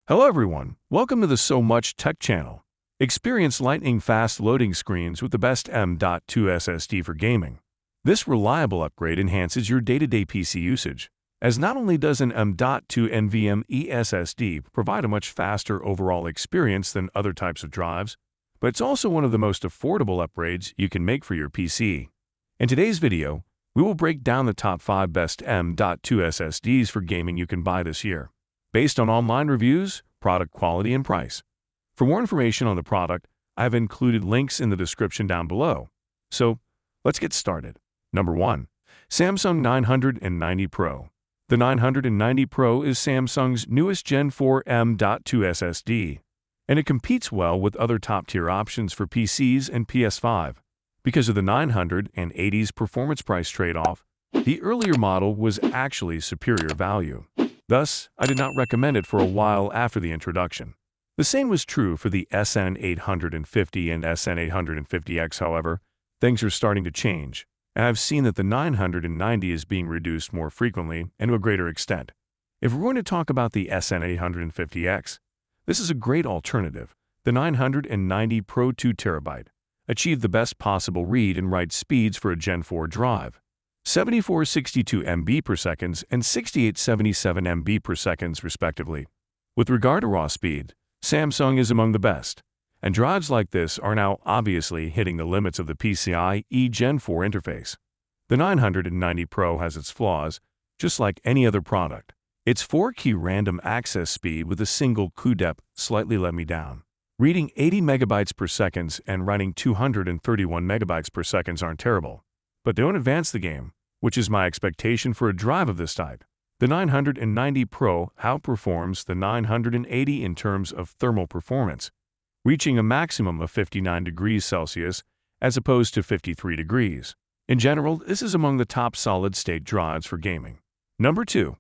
Hello everyone, welcome to the SoMuchTech channel. Experience lightning-fast loading screens with the best M.2 SSD for gaming. This reliable upgrade enhances your day-to-day PC usage, as not only does an M.2 NVMe SSD provide a much faster overall experience than other types of drives, but it's also one of the most affordable upgrades you can make for your PC. In today's video, we will break down the top 5 best M.2 SSDs for gaming you can buy this year, based on online reviews, product quality, and price. For more information on the product, I have included links in the description down below. So, let's get started. Number 1. Samsung 990 Pro. The 990 Pro is Samsung's newest Gen 4 M.2 SSD, and it competes well with other top-tier options for PCs and PS5. Because of the 980's performance-price trade-off, the earlier model was actually superior value. Thus, I did not recommend it for a while after the introduction. The same was true for the SN850 and SN850X, however. Things are starting to change, and I've seen that the 990 is being reduced more frequently and to a greater extent. If we're going to talk about the SN850X, this is a great alternative. The 990 Pro 2TB achieved the best possible read and write speeds for a Gen 4 drive. 7462 MB per second and 6877 MB per second respectively. With regard to raw speed, Samsung is among the best, and drives like this are now obviously hitting the limits of the PCIe Gen 4 interface. The 990 Pro has its flaws, just like any other product. Its 4-key random access speed with a single codec slightly let me down. Reading 80 megabytes per second and writing 231 megabytes per second aren't terrible, but they don't advance the game, which is my expectation for a drive of this type. The 990 Pro outperforms the 980 in terms of thermal performance, reaching a maximum of 59 degrees Celsius as opposed to 53 degrees. In general, this is among the top solid-state drives for gaming. Number 2.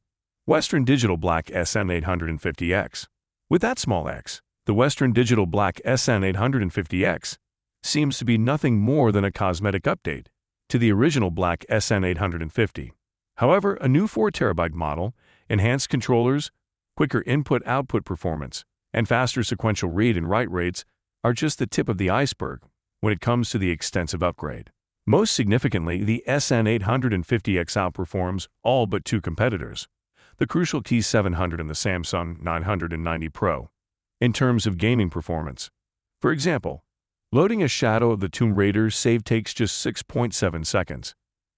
Western Digital Black SN850X. With that small x, the Western Digital Black SN850X seems to be nothing more than a cosmetic update to the original Black SN850. However, a new 4TB model, enhanced controllers, quicker input-output performance, and faster sequential read and write rates are just the tip of the iceberg when it comes to the extensive upgrade. Most significantly, the SN850X outperforms all but two competitors, the Crucial T700 and the Samsung 990 Pro, in terms of gaming performance. For example, loading a Shadow of the Tomb Raider save takes just 6.7 seconds,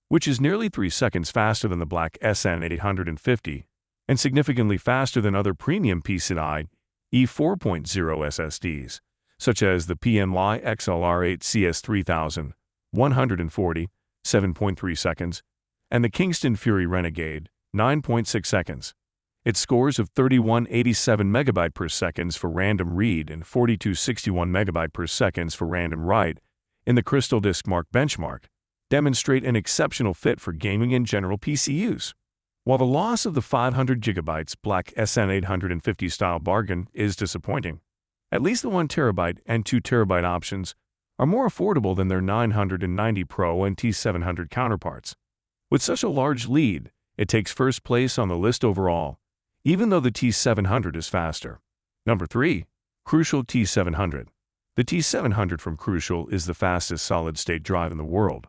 which is nearly 3 seconds faster than the Black SN850 and significantly faster than other premium PCIe 4.0 SSDs, such as the PNY XLR8 CS3000, 140, 7.3 seconds, and the Kingston Fury Renegade, 9.6 seconds. It scores of 3187 megabyte per second for random read and 4261 megabyte per second for random write in the Crystal Disk Mark benchmark demonstrate an exceptional fit for gaming and general PC use. While the loss of the 500 GB Black SN850 style bargain is disappointing, at least the 1TB and 2TB options are more affordable than their 990 Pro and T700 counterparts. With such a large lead, it takes first place on the list overall, even though the T700 is faster. Number 3. Crucial T700. The T700 from Crucial is the fastest solid-state drive in the world.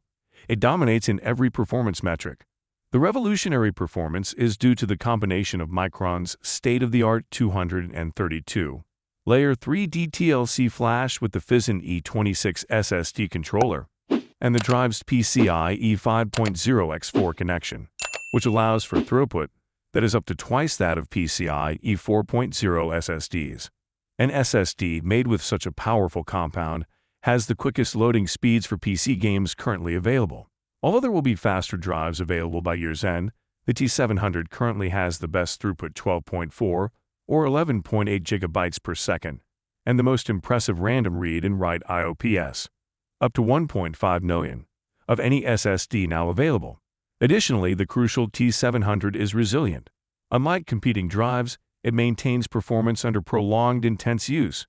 It dominates in every performance metric. The revolutionary performance is due to the combination of Micron's state-of-the-art 232-layer 3D TLC flash with the Phison E26 SSD controller and the drive's PCIe 5.0 x4 connection, which allows for throughput that is up to twice that of PCIe 4.0 SSDs. An SSD made with such a powerful compound has the quickest loading speeds for PC games currently available. Although there will be faster drives available by year's end, the T700 currently has the best throughput 12.4 or 11.8 gigabytes per second, and the most impressive random read and write IOPS, up to 1.5 million, of any SSD now available. Additionally, the Crucial T700 is resilient. Unlike competing drives, it maintains performance under prolonged intense use,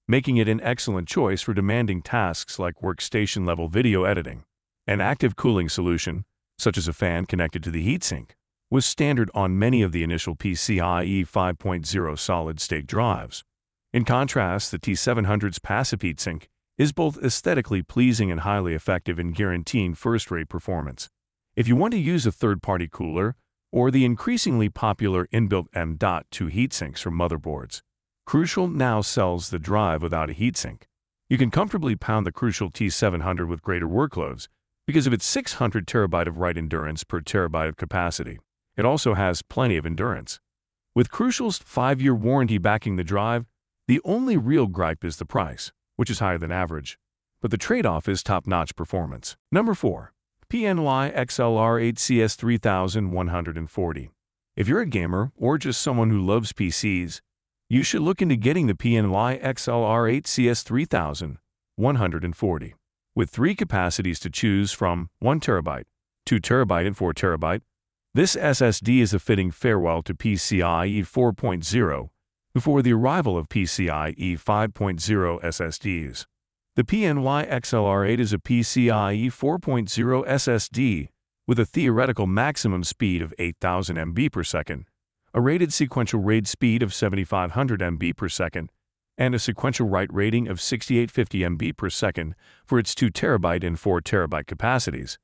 making it an excellent choice for demanding tasks like workstation-level video editing. An active cooling solution, such as a fan connected to the heatsink, was standard on many of the initial PCIe 5.0 solid-state drives. In contrast, the T700's passive heatsink is both aesthetically pleasing and highly effective in guaranteeing first-rate performance. If you want to use a third-party cooler or the increasingly popular inbuilt M.2 heatsinks from motherboards, Crucial now sells the drive without a heatsink. You can comfortably pound the Crucial T700 with greater workloads because of its 600 terabyte of write endurance per terabyte of capacity. It also has plenty of endurance. With Crucial's 5-year warranty backing the drive, the only real gripe is the price, which is higher than average. But the trade-off is top-notch performance. Number 4. PNY XLR8CS3140. If you're a gamer or just someone who loves PCs, you should look into getting the PNY XLR8CS3140. With 3 capacities to choose from, 1 terabyte, 2 terabyte, and 4 terabyte, this SSD is a fitting farewell to PCIe 4.0 before the arrival of PCIe 5.0 SSDs. The PNY XLR8 is a PCIe 4.0 SSD with a theoretical maximum speed of 8,000 MB per second, a rated sequential RAID speed of 7,500 MB per second, and a sequential write rating of 6,850 MB per second for its 2 terabyte and 4 terabyte capacities,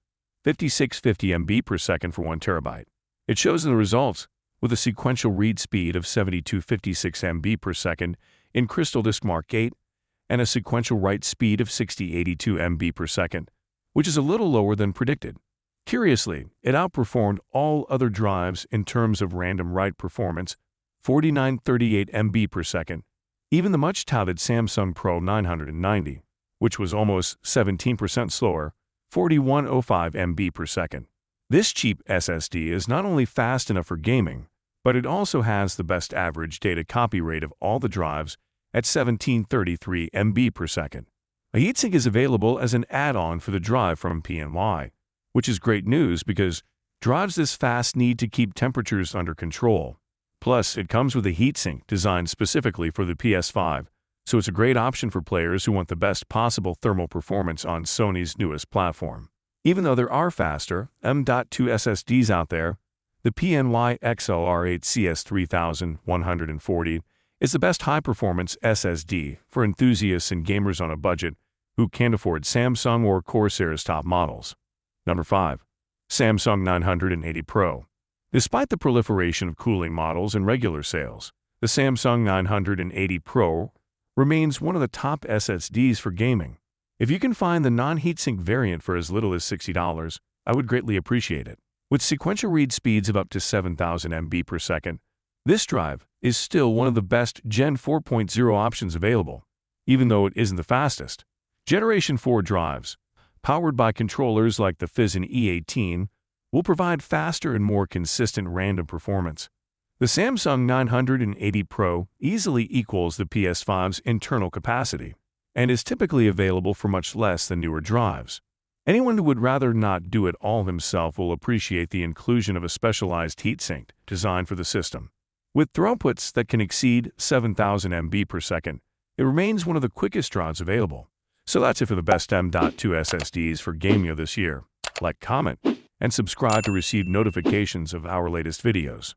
5,650 MB per second for 1 terabyte. It shows in the results with a sequential read speed of 7,256 MB per second in Crystal Disk Mark 8 and a sequential write speed of 6,082 MB per second, which is a little lower than predicted. Curiously, it outperformed all other drives in terms of random write performance, 4,938 MB per second, even the much-touted Samsung Pro 990, which was almost 17% slower, 4,105 MB per second. This cheap SSD is not only fast enough for gaming, but it also has the best average data copy rate of all the drives at 1,733 MB per second. A heatsink is available as an add-on for the drive from PNY, which is great news because drives this fast need to keep temperatures under control. Plus, it comes with a heatsink designed specifically for the PS5, so it's a great option for players who want the best possible thermal performance on Sony's newest platform. Even though there are faster M.2 SSDs out there, the PNY XLR8CS3140 is the best high-performance SSD for enthusiasts and gamers on a budget who can't afford Samsung or Corsair's top models. Number 5. Samsung 980 Pro. Despite the proliferation of cooling models and regular sales, the Samsung 980 Pro remains one of the top SSDs for gaming. If you can find the non-heatsink variant for as little as $60, I would greatly appreciate it. With sequential read speeds of up to 7,000 MB per second, this drive is still one of the best Gen 4.0 options available, even though it isn't the fastest. Generation 4 drives, powered by controllers like the Phison E18, will provide faster and more consistent random performance. The Samsung 980 Pro easily equals the PS5's internal capacity and is typically available for much less than newer drives. Anyone who would rather not do it all himself will appreciate the inclusion of a specialized heatsink designed for the system. With throughputs that can exceed 7,000 MB per second, it remains one of the quickest drives available. So that's it for the best M.2 SSDs for gaming of this year. Like, comment, and subscribe to receive notifications of our latest videos.